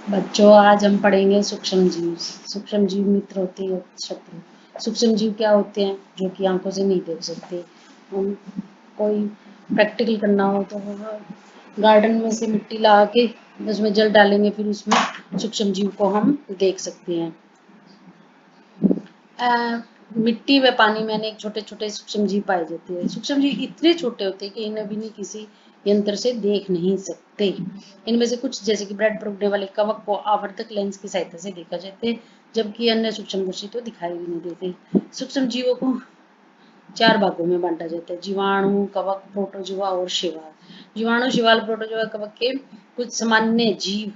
बच्चों, आज हम पढ़ेंगे सूक्ष्म जीव। सूक्ष्म जीव मित्र होते हैं शत्रु। सूक्ष्म जीव क्या होते हैं? जो कि आंखों से नहीं देख सकते। हम कोई प्रैक्टिकल करना हो तो गार्डन में से मिट्टी ला के उसमें जल डालेंगे, फिर उसमें सूक्ष्म जीव को हम देख सकते हैं। मिट्टी व पानी में अनेक छोटे छोटे सूक्ष्म जीव पाए जाते हैं। सूक्ष्म जीव इतने छोटे होते हैं कि इन्हें भी नहीं किसी यंत्र से देख नहीं सकते। इनमें से कुछ जैसे कि ब्रेड पर उड़ने वाले कवक को आवर्धक लेंस की सहायता से देखा जाता है, जबकि अन्य सूक्ष्मदर्शी तो दिखाई भी नहीं देते। सूक्ष्म जीवों को 4 भागों में बांटा जाता है: जीवाणु, कवक, प्रोटोजोआ और शैवाल। जीवाणु, शैवाल, प्रोटोजोआ, कवक के कुछ सामान्य जीव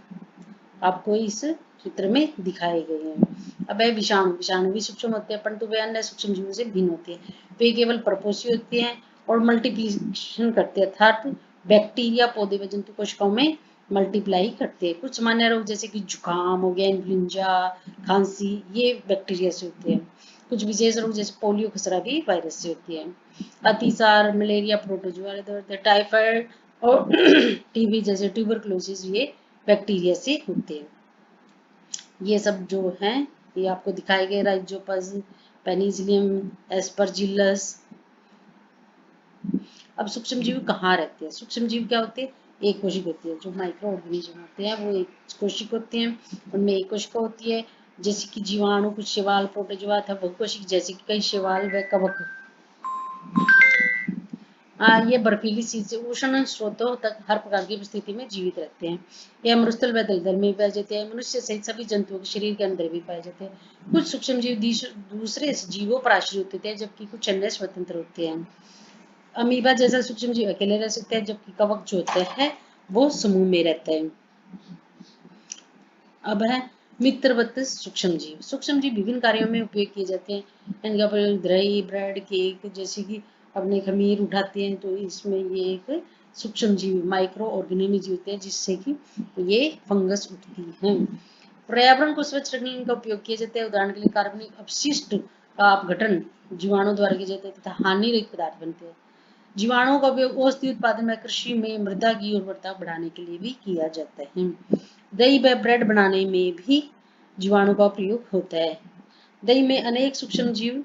आपको इस चित्र में दिखाए गए हैं। अब है विषाणु। विषाणु भी सूक्ष्म होते हैं, परंतु वे अन्य सूक्ष्म जीवों से भिन्न होते हैं। वे केवल परपोषी होते हैं और मल्टीप्लिकेशन करते हैं, अर्थात बैक्टीरिया, पौधे व जंतु कोशिकाओं में मल्टीप्लाई करते हैं। कुछ सामान्य रोग जैसे कि जुकाम हो गया, इन्फ्लुएंजा, खांसी, ये बैक्टीरिया से होते हैं। कुछ विशेष रोग जैसे पोलियो, खसरा भी वायरस से होती है। अतिसार, मलेरिया, प्रोटोजोआ, टाइफाइड और टीबी जैसे ट्यूबरकुलोसिस, ये बैक्टीरिया से होते हैं। ये सब जो हैं ये आपको दिखाए गए: राइजोपस, पेनिसिलियम, एस्परजिलस। अब सूक्ष्म जीव कहाँ रहते हैं? सूक्ष्म जीव क्या होते हैं? एक कोशिक होती है। जो माइक्रो ऑर्गेनिज्म होते हैं वो एक कोशिक होते हैं। उनमें एक कोशिका होती है, जैसे कि जीवाणु, कुछ शैवाल, प्रोटोजोआ था बहुकोशिक जैसे कि कई शैवाल व कवक। ये बर्फीली चीज से उष्ण स्रोतों तक हर प्रकार की स्थिति में जीवित रहते हैं। यह मरुस्थल व दलदल में पाए जाते हैं। मनुष्य सहित सभी जंतुओं के शरीर के अंदर भी पाए जाते हैं। कुछ सूक्ष्म जीव दूसरे जीवों पर आश्रित होते हैं, जबकि कुछ अन्य स्वतंत्र होते हैं। अमीबा जैसा सूक्ष्म जीव अकेले रह सकते हैं, जबकि कवक जो होता है वो समूह में रहता है। अब है मित्रवत सूक्ष्म जीव। सूक्ष्म जीव विभिन्न कार्यों में उपयोग किए जाते हैं। इनका प्रयोग दही, ब्रेड, केक, जैसे कि अपने खमीर उठाते हैं तो इसमें ये एक सूक्ष्म जीव माइक्रो ऑर्गेनिज्म होते हैं, जिससे कि ये फंगस उठती है। पर्यावरण को स्वच्छ रखने का उपयोग किया जाता है। उदाहरण के लिए कार्बनिक अपशिष्ट का अपघटन जीवाणु द्वारा किया जाता है तथा हानिरहित पदार्थ बनते हैं। जीवाणुओं का उपयोग औषधि उत्पादन में, कृषि में, मृदा की उर्वरता बढ़ाने के लिए भी किया जाता है। दही व ब्रेड बनाने में भी जीवाणु का प्रयोग होता है। दही में अनेक सूक्ष्म जीव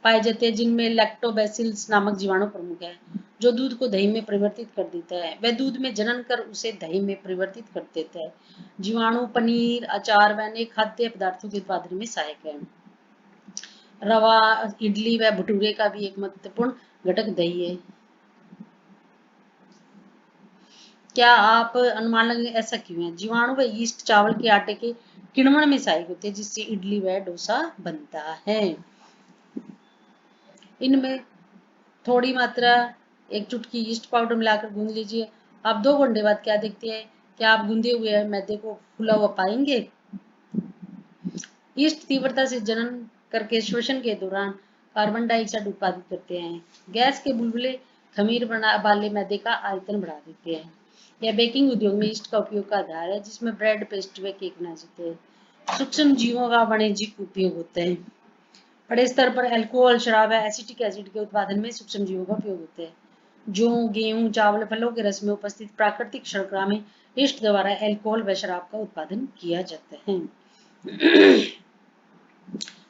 पाए जाते हैं, जिनमें लैक्टोबैसिलस नामक जीवाणु प्रमुख है, जो दूध को दही में परिवर्तित कर देता है। वह दूध में जनन कर उसे दही में परिवर्तित कर देता है। जीवाणु पनीर, अचार व अनेक खाद्य पदार्थों के उत्पादन में सहायक है। रवा, इडली व भटूरे का भी एक महत्वपूर्ण घटक दही है। क्या आप अनुमान लगाएंगे ऐसा क्यों है? जीवाणु व यीस्ट चावल के आटे के किण्वन में सहायक होते हैं, जिससे इडली व डोसा बनता है। इनमें थोड़ी मात्रा, एक चुटकी यीस्ट पाउडर मिलाकर गूंद लीजिए। आप 2 घंटे बाद क्या देखते हैं? क्या आप गूंदे हुए मैदे को फूला हुआ पाएंगे? यीस्ट तीव्रता से जनन करके श्वसन के दौरान कार्बन डाइऑक्साइड उत्पादित करते हैं। गैस के बुलबुले खमीर वाले मैदे का आयतन बढ़ा देते हैं। यह बेकिंग उद्योग में यीस्ट का उपयोग का आधार है, जिसमें ब्रेड, पेस्ट व केक बनाए जाते हैं। सूक्ष्म जीवों का वाणिज्यिक उपयोग होता है। बड़े स्तर पर अल्कोहल, शराब या एसिटिक एसिड के उत्पादन में सूक्ष्म जीवों का उपयोग होता है। जौ, गेहूं, चावल, फलों के रस में उपस्थित प्राकृतिक शर्करा में यीस्ट द्वारा अल्कोहल व शराब का उत्पादन किया जाता है।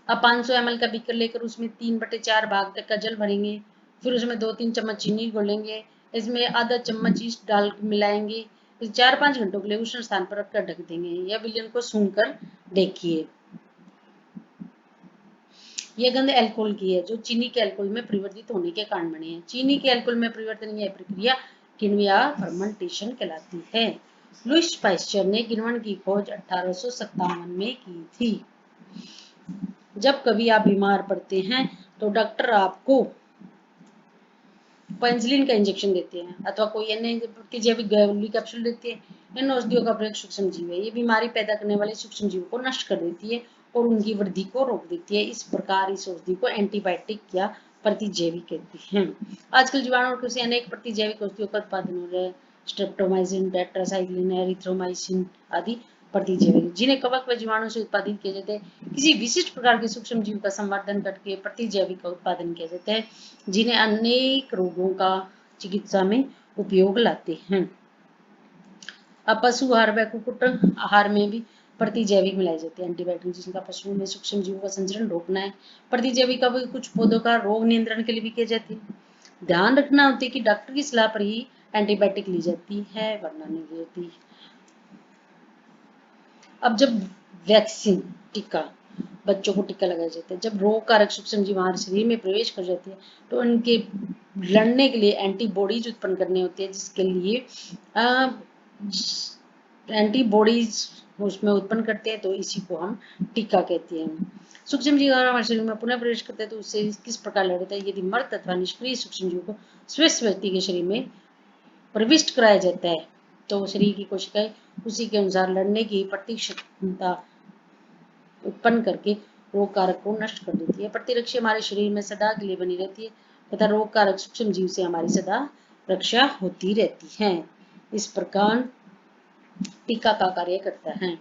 अब 500 ml का बीकर लेकर उसमें 3/4 भाग तक का जल भरेंगे। फिर उसमें 2-3 चम्मच चीनी घोलेंगे। इसमें आधा चम्मच यीस्ट डाल मिलाएंगे। इस 4-5 घंटों के लिए उष्ण स्थान पर रखकर ढक देंगे। यह विलयन को सूंघकर देखिए। यह गंध अल्कोहल की है, जो चीनी के अल्कोहल में परिवर्तित होने के कारण बनी है। चीनी के अल्कोहल में परिवर्तन यह प्रक्रिया किण्व या फर्मेंटेशन कहलाती है। लुईस पास्चर ने किण्वन की खोज 1857 में की थी। जब कभी आप बीमार पड़ते हैं तो डॉक्टर आपको पेनिसिलिन का इंजेक्शन देते हैं अथवा कोई अन्य प्रतिजैविक गोली कैप्सूल देते हैं। इन औषधियों का प्रयोग सूक्ष्म जीव है। ये बीमारी पैदा करने वाले सूक्ष्म जीवों को नष्ट कर देती है और उनकी वृद्धि को रोक देती है। इस प्रकार इस औषधि को एंटीबायोटिक या प्रतिजैविक कहते हैं। आजकल जीवाणु से अनेक प्रतिजैविक औषधियों का उत्पादन हो रहा है। स्ट्रेप्टोमाइसिन, टेट्रासाइक्लिन, एरिथ्रोमाइसिन आदि प्रतिजैविक, जिन्हें कवक व जीवाणु से उत्पादित किया जाता है। किसी विशिष्ट प्रकार के सूक्ष्म जीव का संवर्धन करके प्रतिजैविक का उत्पादन किया जाता है, जिन्हें अनेक रोगों का चिकित्सा में उपयोग लाते हैं। अब पशु आहार व कुक्कुट आहार में भी प्रतिजैविक मिलाई जाती है एंटीबायोटिक, जिनका पशुओं में सूक्ष्म जीवों का संचरण रोकना है। प्रतिजैविक का भी कुछ पौधों का रोग नियंत्रण के लिए भी की जाती है। ध्यान रखना होता है कि डॉक्टर की सलाह पर ही एंटीबायोटिक ली जाती है, वरना नहीं ली जाती। अब जब वैक्सीन टीका, बच्चों को टीका लगाया जाता है, जब रोग कारक सूक्ष्म जीव हमारे शरीर में प्रवेश कर जाती है तो उनके लड़ने के लिए एंटीबॉडीज उत्पन्न करनी होती है, जिसके लिए एंटीबॉडीज उसमें उत्पन्न करते हैं, तो इसी को हम टीका कहते हैं। सूक्ष्म जीव हमारे शरीर में पुनः प्रवेश करते हैं तो उससे किस प्रकार लड़ता है? यदि मृत अथवा निष्क्रिय सूक्ष्म जीव को स्वस्थ व्यक्ति के शरीर में प्रविष्ट कराया जाता है तो शरीर की कोशिकाएं उसी के अनुसार लड़ने की प्रतिक्षमता उत्पन्न करके रोग कारक को नष्ट कर देती है। प्रतिरक्षा हमारे शरीर में सदा के लिए बनी रहती है तथा रोग कारक सूक्ष्म जीव से हमारी सदा रक्षा होती रहती है। इस प्रकार टीका का कार्य करता है।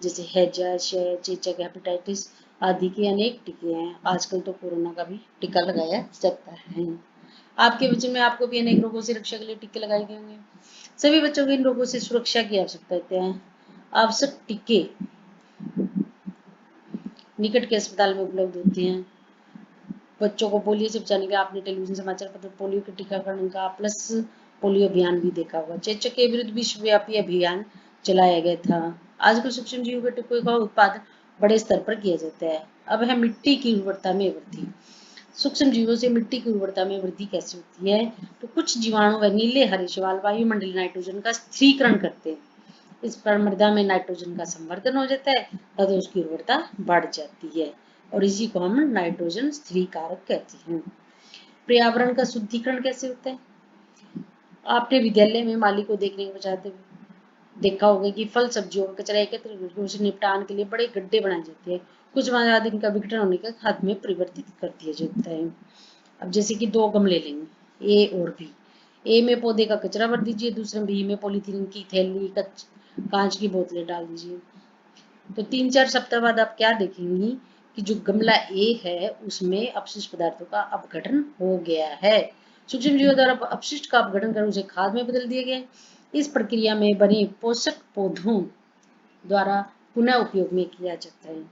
जैसे हैजा, क्षय, चेचक, हेपेटाइटिस आदि के अनेक टीके हैं। आजकल तो कोरोना का भी टीका लगाया जाता है। आपके बच्चों में आपको भी अनेक रोगों से रक्षा के लिए टीके लगाए गए होंगे। सभी बच्चों को इन रोगों से सुरक्षा की आवश्यकता होती है। आवश्यक टीके निकट के अस्पताल में उपलब्ध होते हैं। बच्चों को पोलियो से बचाने के आपने टेलीविजन समाचार पत्र पोलियो के टीकाकरण का प्लस पोलियो अभियान भी देखा होगा। चेचक के विरुद्ध विश्वव्यापी अभियान चलाया गया था। आजकल सूक्ष्म जीवों के टीकों का उत्पादन बड़े स्तर पर किया जाता है। अब है मिट्टी की उर्वरता में वृद्धि। सूक्ष्म जीवों से मिट्टी की उर्वरता में वृद्धि कैसे होती है? तो कुछ जीवाणु व नीले हरे शैवाल वायुमंडलीय नाइट्रोजन का स्थिरीकरण करते हैं। इस पर मृदा में नाइट्रोजन का संवर्धन हो जाता है तथा उसकी उर्वरता बढ़ जाती है और इसी को हम नाइट्रोजन स्थिरीकारक कहते हैं। पर्यावरण का शुद्धिकरण कैसे होता है? आपने विद्यालय में माली को देखने के बजाते देखा होगा कि फल सब्जियों का कचरा एकत्र करके उसे निपटान के लिए बड़े गड्ढे बनाए जाते हैं। कुछ माह बाद इनका विघटन होने का खाद में परिवर्तित कर दिया जाता है। अब जैसे कि दो गमले लेंगे, ए और बी। ए में पौधे का कचरा भर दीजिए, दूसरे बी में पॉलीथीन की थैली, कांच की बोतलें डाल दीजिए। तो 3-4 सप्ताह बाद आप क्या देखेंगी कि जो गमला ए है उसमें अपशिष्ट पदार्थों का अपघटन हो गया है। सूक्ष्म जीवों द्वारा अपशिष्ट का अपघटन कर उसे खाद में बदल दिया गया। इस प्रक्रिया में बने पोषक पौधों द्वारा पुनः उपयोग में किया जाता है।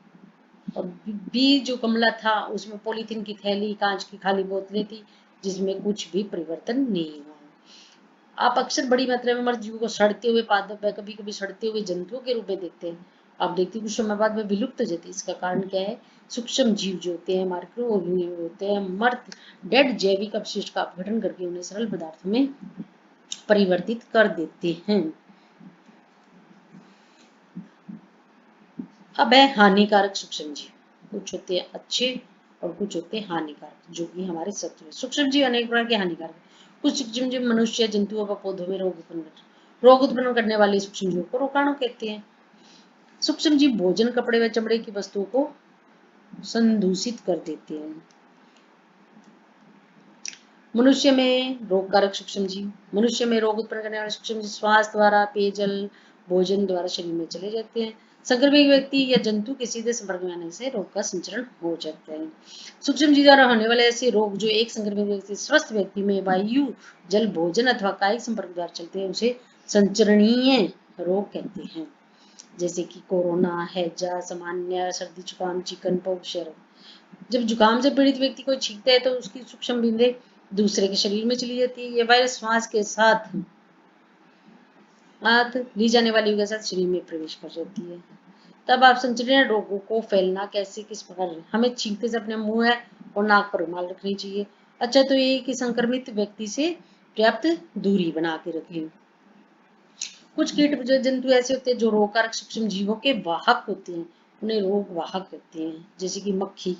और बी जो गमला था उसमें पॉलीथीन की थैली, कांच की खाली बोतलें थी जिसमें कुछ भी परिवर्तन नहीं हुआ। आप अक्सर बड़ी मात्रा में मृत जीवों को सड़ते हुए पादप व कभी कभी सड़ते हुए जंतुओं के रूप में देखते हैं। आप देखते हैं कुछ समय बाद वे विलुप्त हो जाते हैं। इसका कारण क्या है? सूक्ष्म जीव जो होते हैं, माइक्रो ऑर्गेनिज्म होते हैं, मृत डेड जैविक अपशिष्ट का अपघटन करके उन्हें सरल पदार्थों में परिवर्तित कर देते हैं। अब है हानिकारक सूक्ष्म जीव। कुछ होते हैं अच्छे और कुछ होते हैं हानिकारक, जो कि हमारे शत्रु हैं। सूक्ष्म जीव अनेक प्रकार के हानिकारक हैं। कुछ सूक्ष्म जीव मनुष्य, जंतुओं व पौधों में रोग उत्पन्न करने वाले सूक्ष्म जीवों को रोगाणु कहते हैं। सूक्ष्म जीव भोजन, कपड़े व चमड़े की वस्तुओं को संदूषित कर देते हैं। मनुष्य में रोगकारक सूक्ष्म जीव, मनुष्य में रोग उत्पन्न करने वाले सूक्ष्म जीव श्वास द्वारा, पेयजल, भोजन द्वारा शरीर में चले जाते हैं। संक्रमित व्यक्ति या जंतु के सीधे संपर्क में आने से रोग का संचरण हो जाता है। सूक्ष्म जीव द्वारा होने वाले ऐसे रोग जो एक संक्रमित व्यक्ति स्वस्थ व्यक्ति में वायु, जल, भोजन अथवा कायिक संपर्क द्वारा चलते हैं उसे संचरणीय रोग कहते हैं। जैसे कि कोरोना, हैजा, सामान्य सर्दी, जुकाम, चिकन पॉक्स। जब जुकाम से पीड़ित व्यक्ति को छींकता है तो उसकी सूक्ष्म बूंदें दूसरे के शरीर में चली जाती है। यह वायरस श्वास के साथ ली जाने वाली के साथ शरीर में प्रवेश कर जाती है। तब आप संचरणीय रोगों को फैलना कैसे, किस प्रकार? हमें छींकते से अपने मुंह और नाक पर रुमाल रखनी चाहिए। अच्छा तो ये कि संक्रमित व्यक्ति से पर्याप्त दूरी बना के रखें। कुछ कीट जंतु ऐसे होते हैं जो रोगकारक सूक्ष्म जीवों के वाहक होते हैं, उन्हें रोग वाहक कहते हैं। जैसे कि मक्खी,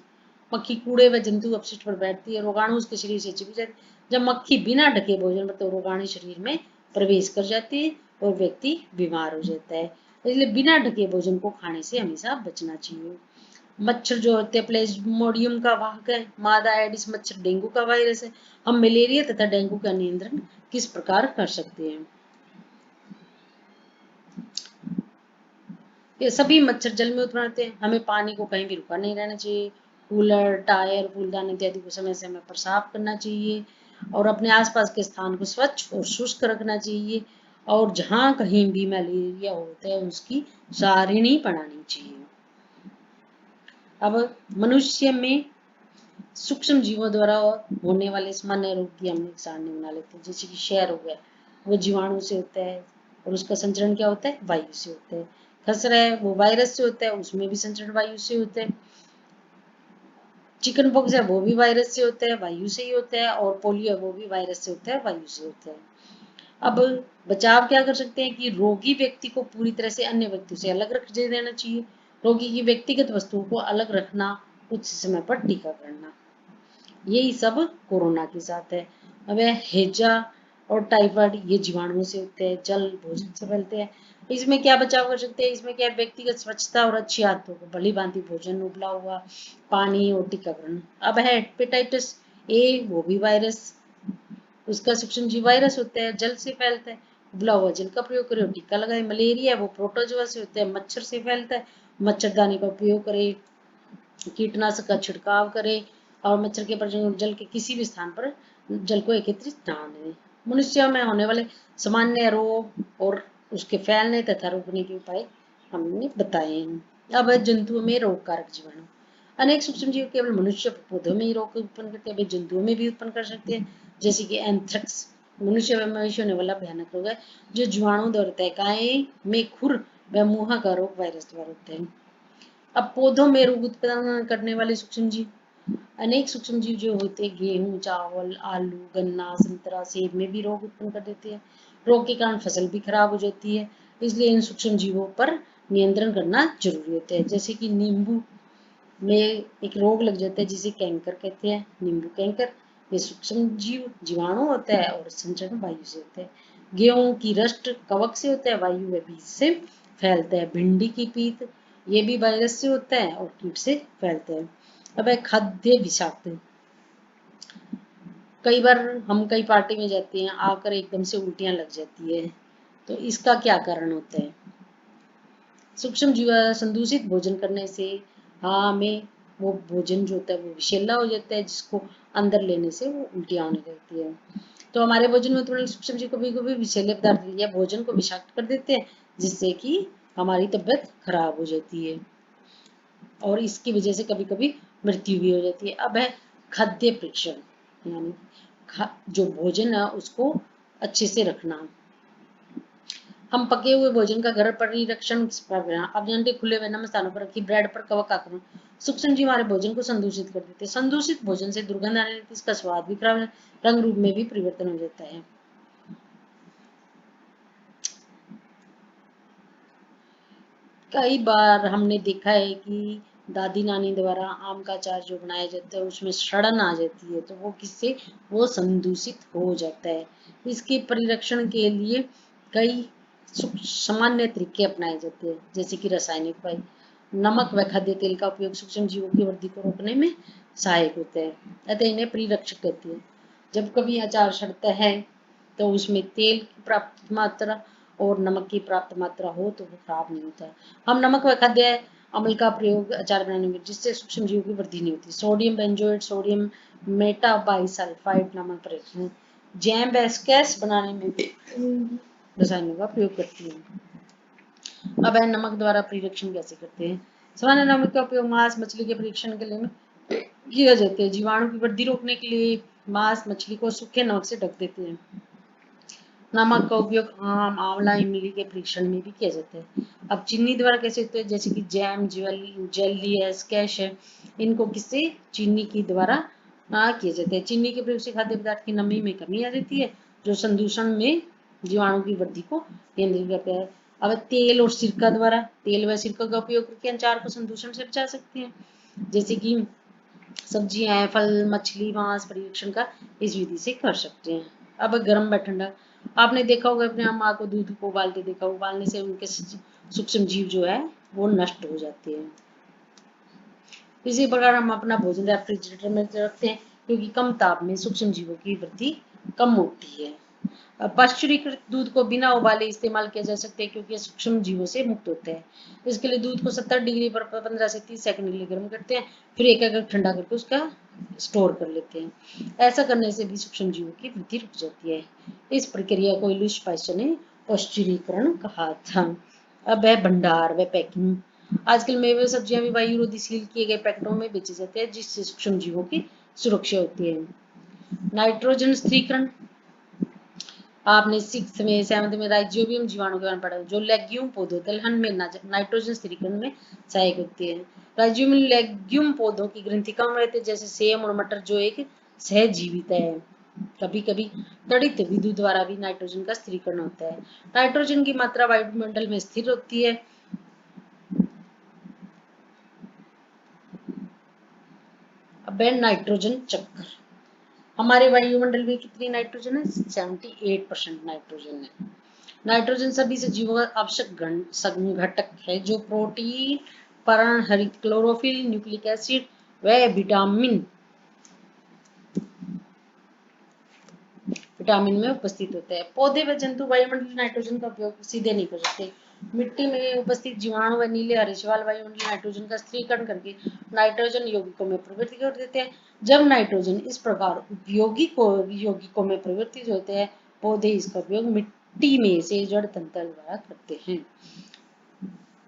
मक्खी कूड़े व जंतु अपशिष्ट पर बैठती है, रोगाणु उसके शरीर से चिपक जाते हैं। जब मक्खी बिना ढके भोजन पर तो रोगाणु शरीर में प्रवेश कर जाती है और व्यक्ति बीमार हो जाता है। इसलिए बिना ढके भोजन को खाने से हमेशा बचना चाहिए। मच्छर जो होते हैं प्लाज्मोडियम का वाहक है। मादा एडिस मच्छर डेंगू का वायरस है। हम मलेरिया तथा डेंगू का नियंत्रण किस प्रकार कर सकते हैं? ये सभी मच्छर जल में उत्पन्न होते हैं। हमें पानी को कहीं भी रुका नहीं रहना चाहिए। कूलर, टायर, फूलदान इत्यादि को समय समय पर साफ करना चाहिए और अपने आसपास के स्थान को स्वच्छ और शुष्क रखना चाहिए और जहां कहीं भी मलेरिया होता है उसकी सारिणी बनानी चाहिए। अब मनुष्य में सूक्ष्म जीवों द्वारा होने वाले सामान्य रोग की हम सारणी बना लेते हैं। जैसे कि क्षय हो गया, वो जीवाणु से होता है और उसका संचरण क्या होता है, वायु से होता है। खसरा है, वो वायरस से होता है, उसमें भी संचरण वायु से होता है। चिकन पॉक्स है, वो भी वायरस से होता है, वायु से ही होता है। और पोलियो है, वो भी वायरस से होता है, वायु से होता है। अब बचाव क्या कर सकते हैं कि रोगी व्यक्ति को पूरी तरह से अन्य व्यक्तियों से अलग रख देना चाहिए। रोगी की व्यक्तिगत वस्तुओं को अलग रखना, उचित समय पर टीका करना, यही सब कोरोना के साथ है। अब हैजा और टाइफाइड ये जीवाणुओं से होते हैं, जल भोजन से फैलते हैं। इसमें क्या बचाव कर सकते हैं, इसमें क्या व्यक्तिगत स्वच्छता और अच्छी आदतों को भली भांति भोजन, उबला हुआ पानी और टीकाकरण। अब है हेपेटाइटिस ए, वो भी वायरस, उसका सूक्ष्म जीव वायरस होता है, जल से फैलता है, उबला हुआ जल का प्रयोग करें और टीका लगाए। मलेरिया है, वो प्रोटोजोआ से होता है, मच्छर से फैलता है, मच्छरदानी का उपयोग करें, कीटनाशक का छिड़काव करें और मच्छर के प्रजनन जल के किसी भी स्थान पर जल को एकत्रित न होने दें। मनुष्य में होने वाले सामान्य रोग और उसके फैलने तथा रोकने के उपाय हमने बताए हैं। अब जंतुओं में रोग कारक जीवाणु। अनेक सूक्ष्म जीव केवल मनुष्य पौधों में ही रोग उत्पन्न करते हैं, वे जंतुओं में भी उत्पन्न कर सकते हैं। जैसे कि एंथ्रेक्स मनुष्य में मनुष्य होने वाला भयानक रोग है जो जीवाणु द्वारा होता है। गाय में खुर व मुहा का रोग वायरस द्वारा होता है। अब पौधों में रोग उत्पन्न करने वाले सूक्ष्म जीव। अनेक सूक्ष्म जीव जो होते हैं गेहूं, चावल, आलू, गन्ना, संतरा, सेब में भी रोग उत्पन्न कर देते हैं। रोग के कारण फसल भी खराब हो जाती है, इसलिए इन सूक्ष्म जीवों पर नियंत्रण करना जरूरी होता है। जैसे कि नींबू में एक रोग लग जाता है जिसे कैंकर कहते हैं, नींबू कैंकर। ये सूक्ष्म जीव जीवाणु होता है और संचरण वायु से होता है। गेहूं की रस्ट कवक से होता है, वायु व बीज से फैलता है। भिंडी की पीत ये भी वायरस से होता है और कीट से फैलता है। अब है खाद्य विषाक्त। कई बार हम कई पार्टी में जाते हैं, आकर एकदम से उल्टियां लग जाती है, तो इसका क्या कारण होता है। सूक्ष्म जीव संदूषित भोजन करने से हाँ हमें वो भोजन जो होता है वो विषैला हो जाता है, जिसको अंदर लेने से वो उल्टियां होने लगती है। तो हमारे भोजन में थोड़े सूक्ष्म जीव कभी कभी विषैले पदार्थ या भोजन को विषाक्त कर देते हैं, जिससे कि हमारी तबीयत खराब हो जाती है और इसकी वजह से कभी कभी मृत्यु भी हो जाती है। अब है खाद्य परीक्षण, यानी जो भोजन है उसको अच्छे से रखना। हम पके हुए भोजन का घर परिरक्षण अब जानते खुले हुए नम स्थानों पर रखी ब्रेड पर कवक आक्रमण। सूक्ष्म जीव हमारे भोजन को संदूषित कर देते हैं। संदूषित भोजन से दुर्गंध आने लगती है, इसका स्वाद भी खराब, रंग रूप में भी परिवर्तन हो जाता है। कई बार हमने देखा है कि दादी नानी द्वारा आम का अचार जो बनाया जाता है उसमें सड़न आ जाती है, तो वो किससे, वो संदूषित हो जाता है। इसके परिरक्षण के लिए कई सामान्य तरीके अपनाए जाते हैं, जैसे कि रासायनिक उपाय। नमक व खाद्य तेल का उपयोग सूक्ष्म जीवों की वृद्धि को रोकने में सहायक होता है, अतः इन्हें परिरक्षक कहते हैं। जब कभी अचार सड़ता है तो उसमें तेल की प्राप्त मात्रा और नमक की प्राप्त मात्रा हो तो वो खराब नहीं होता। हम नमक व खाद्य अम्ल का प्रयोग अचार बनाने में, जिससे सूक्ष्म जीवों की वृद्धि नहीं होती। सोडियम बेंजोएट, सोडियम मेटाबाइसल्फाइड नामक प्रयोग जैम व स्क्वैश बनाने में भी रसायनों का प्रयोग करती है। अब है नमक द्वारा परिरक्षण कैसे करते हैं। सामान्य नमक का उपयोग मांस मछली के परीक्षण के लिए किया जाता है। जीवाणु की वृद्धि रोकने के लिए मांस मछली को सूखे नमक से ढक देते हैं। नमक का उपयोग आम, आंवला, इमली के परीक्षण में भी किया जाता है। अब चीनी द्वारा कैसे होते हैं, जैसे कि जैम, जेली है, स्कैश है, इनको किससे, चीनी की द्वारा किया जाता है। चीनी के प्रयोग से खाद्य पदार्थ की नमी में कमी आ जाती है, जो संदूषण में जीवाणु की वृद्धि को नियंत्रित करता है। अब तेल और सिरका द्वारा, तेल व सिरका का उपयोग करके अचार को संदूषण से बचा सकते हैं। जैसे कि सब्जियां, फल, मछली, मांस परिरक्षण का इस विधि से कर सकते हैं। अब गर्म व ठंडा, आपने देखा होगा अपने माँ को दूध को उबालते देखा, उबालने से उनके सूक्ष्म जीव जो है वो नष्ट हो जाते हैं। इसी प्रकार हम अपना भोजन रेफ्रिजरेटर में रखते हैं, क्योंकि कम ताप में सूक्ष्म जीवों की वृद्धि कम होती है। पाश्चुरीकृत दूध को बिना उबाले इस्तेमाल किया जा सकता है, क्योंकि ये सूक्ष्म जीवों से मुक्त होते हैं। इसके लिए दूध को 70 डिग्री पर 15 से 30 सेकंड के लिए गर्म करते हैं, फिर एक एक ठंडा करके उसका स्टोर कर लेते हैं। ऐसा करने से भी सूक्ष्म जीवों की वृद्धि रुक जाती है। इस प्रक्रिया को इलुश पाश्चर ने पौष्टिरीकरण कहा था। अब है भंडार व पैकिंग। आजकल मेवे सब्जियां भी वायुरोधी सील किए गए पैकेटों में बेचे जाते हैं, जिससे सूक्ष्म जीवों की सुरक्षा होती है। नाइट्रोजन स्थिरीकरण, आपने 6th में 7th में राइजोबियम जीवाणु के बारे में पढ़ा, जो लेग्यूम पौधों दलहन में नाइट्रोजन स्थिरीकरण में सहायक होती है। राइजोबियम लेग्यूम पौधों की ग्रंथिकाओं में रहते हैं, जैसे सेम और मटर, जो एक सहजीविता है। कभी कभी तड़ित विद्युत द्वारा भी नाइट्रोजन का स्थिरीकरण होता है। नाइट्रोजन की मात्रा वायुमंडल में स्थिर होती है। अब है नाइट्रोजन चक्र। हमारे वायुमंडल में कितनी नाइट्रोजन है? 78% नाइट्रोजन है। नाइट्रोजन सभी से जीवों का आवश्यक घटक है, जो प्रोटीन, पर्णहरित, क्लोरोफिल, न्यूक्लिक एसिड व विटामिन में उपस्थित होते हैं। पौधे व जंतु वायुमंडलीय नाइट्रोजन का उपयोग सीधे नहीं कर सकते। मिट्टी में उपस्थित जीवाणु व नीले हरे शैवाल वायुमंडलीय नाइट्रोजन का स्थिरीकरण करके नाइट्रोजन यौगिकों में परिवर्तित कर देते हैं। जब नाइट्रोजन इस प्रकार यौगिकों में परिवर्तित होते हैं, पौधे इसका उपयोग मिट्टी में से जड़ तंत्र द्वारा करते हैं।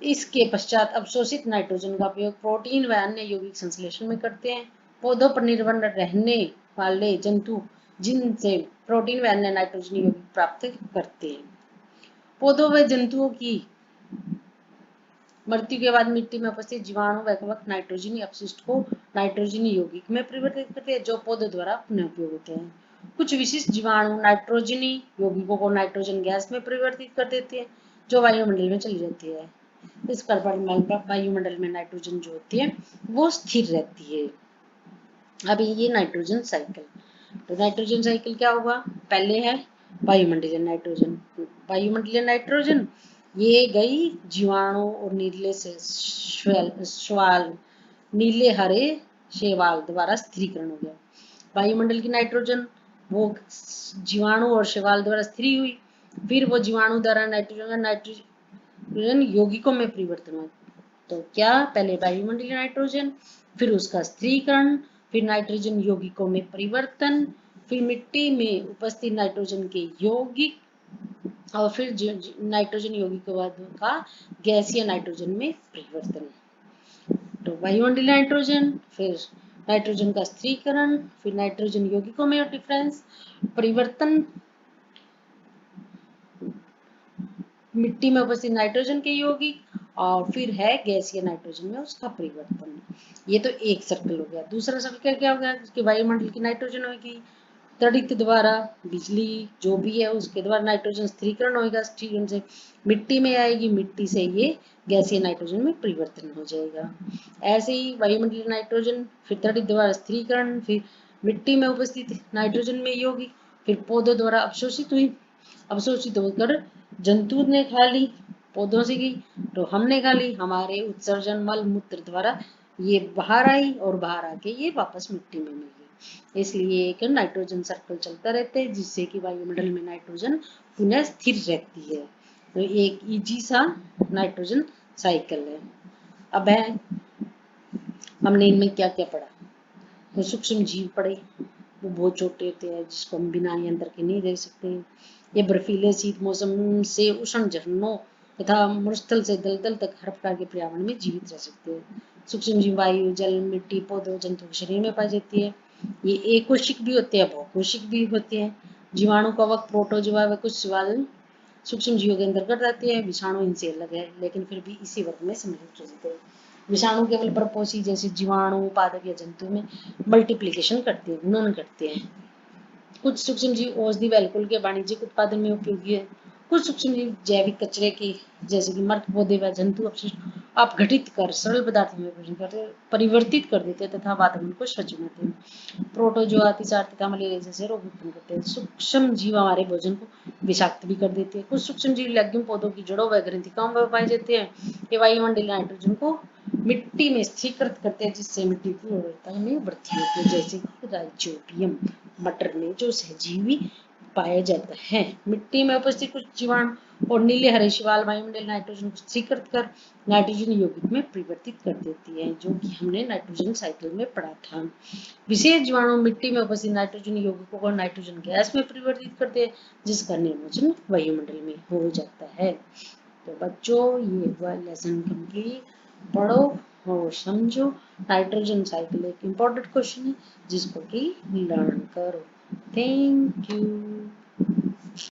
इसके पश्चात अवशोषित नाइट्रोजन का उपयोग प्रोटीन व अन्य यौगिक संश्लेषण में करते हैं। पौधों पर निर्भर रहने वाले जंतु जिनसे प्रोटीन व अन्य नाइट्रोजन यौगिक प्राप्त करते हैं। पौधों व जंतुओं की मृत्यु के बाद मिट्टी में उपस्थित जीवाणु व कवक नाइट्रोजन अपशिष्ट को नाइट्रोजन यौगिक में परिवर्तित करते हैं, जो पौधों द्वारा पुनः उपयोग होते हैं। कुछ विशिष्ट जीवाणु नाइट्रोजनी यौगिकों को नाइट्रोजन गैस में परिवर्तित कर देते हैं, जो वायुमंडल में चली जाती है। इस प्रकार वायुमंडल में नाइट्रोजन जो होती है वो स्थिर रहती है। अब ये नाइट्रोजन साइकिल, तो नाइट्रोजन साइकिल क्या होगा? पहले है वायुमंडलीय नाइट्रोजन। वायुमंडलीय नाइट्रोजन ये गई जीवाणु और नीले से शैवाल, नीले हरे शैवाल द्वारा स्थिरीकरण हो गया। वायुमंडल की नाइट्रोजन वो जीवाणु और शैवाल द्वारा स्थिरी हुई, फिर वो जीवाणु द्वारा नाइट्रोजन यौगिकों में परिवर्तन हुआ। तो क्या? पहले वायुमंडलीय नाइट्रोजन, फिर उसका स्थिरीकरण, फिर नाइट्रोजन यौगिकों में परिवर्तन, फिर मिट्टी में उपस्थित नाइट्रोजन के यौगिक, और फिर नाइट्रोजन यौगिकों का गैसीय नाइट्रोजन में परिवर्तन। तो वायुमंडलीय नाइट्रोजन, फिर नाइट्रोजन का स्थिरीकरण, फिर नाइट्रोजन यौगिकों में डिफरेंस, परिवर्तन, मिट्टी में उपस्थित नाइट्रोजन के यौगिक, और फिर है गैसीय नाइट्रोजन में उसका परिवर्तन। ये तो एक सर्कल हो गया। दूसरा सर्कल क्या हो गया? कि वायुमंडल की नाइट्रोजन होगी, तड़ित द्वारा बिजली जो भी है उसके द्वारा नाइट्रोजन स्थिरीकरण होगा, स्थिरीकरण से मिट्टी में आएगी, मिट्टी से ये गैसीय नाइट्रोजन में परिवर्तन हो जाएगा। ऐसे ही वायुमंडलीय नाइट्रोजन, फिर तड़ित द्वारा स्थिरीकरण, फिर मिट्टी में उपस्थित नाइट्रोजन में यौगिक, फिर पौधों द्वारा अवशोषित हुई, अवशोषित होकर जंतु ने खा ली, पौधों से गई, तो हमने खा ली, हमारे उत्सर्जन मल मूत्र द्वारा ये बाहर आई, और बाहर आके ये वापस मिट्टी में मिल गई। इसलिए एक नाइट्रोजन सर्कल चलता रहता है, जिससे कि वायुमंडल में नाइट्रोजन पुनः स्थिर रहती है। तो एक इजी सा नाइट्रोजन साइकिल है। अब है, हमने इनमें क्या क्या पढ़ा? तो सूक्ष्म जीव पढ़े, वो बहुत छोटे होते हैं, जिसको हम बिना यंत्र के नहीं देख सकते। ये बर्फीले शीत मौसम से उष्ण झरनों तथा मरुस्थल से दलदल तक हर प्रकार के पर्यावरण में जीवित रह सकते हैं। सूक्ष्म जीव वायु, जल, मिट्टी, पौधों, जंतु के शरीर में पाई जाती है। ये एकोशिक भी होते हैं, बहुकोशिक भी होते हैं। जीवाणु, कवक, प्रोटोजोआ व कुछ सवाल सूक्ष्म जीवों के अंतर्गत आते हैं। विषाणु इनसे अलग है, लेकिन फिर भी इसी वर्ग में सम्मिलित रहते हैं। विषाणु केवल परपोषी जैसे जीवाणु, पादप या जंतु में मल्टीप्लिकेशन करते हैं, गुणन करते हैं। कुछ सूक्ष्म जीव औषधि व अल्कोहल के वाणिज्यिक उत्पादन में उपयोगी है। कुछ सूक्ष्म जीव जैविक कचरे की, जैसे कि मृत पौधे व जंतु अपशिष्ट अपघटित कर सरल पदार्थों में परिवर्तित कर देते हैं तथा वातावरण को स्वच्छ बनाते हैं। प्रोटोजोआ अतिसार तथा मलेरिया जैसे रोग उत्पन्न करते हैं। सूक्ष्म जीव हमारे भोजन को विषाक्त भी कर देते हैं। कुछ सूक्ष्म जीव लेग्यूम पौधों की जड़ों व ग्रंथिकाओं में पाए जाते हैं। ये वायुमंडलीय नाइट्रोजन को मिट्टी में स्थिरीकृत करते हैं, जिससे मिट्टी की उर्वरता में वृद्धि होती है, जैसे कि राइजोबियम मटर में जो सहजीवी पाया जाता है। मिट्टी में उपस्थित कुछ जीवाणु और नीले हरे शिवाल वायुमंडल नाइट्रोजन को स्वीकृत कर नाइट्रोजन यौगिक में परिवर्तित कर देती है, जो कि हमने नाइट्रोजन साइकिल में पढ़ा था। विशेष जीवाणु मिट्टी में उपस्थित नाइट्रोजन यौगिकों को नाइट्रोजन गैस में परिवर्तित करते हैं, जिसका निर्वचन वायुमंडल में हो जाता है। तो बच्चों, ये हुआ लेसन कंप्लीट। पढ़ो और समझो। नाइट्रोजन साइकिल एक इम्पोर्टेंट क्वेश्चन है, जिसको कि लर्न करो। Thank you.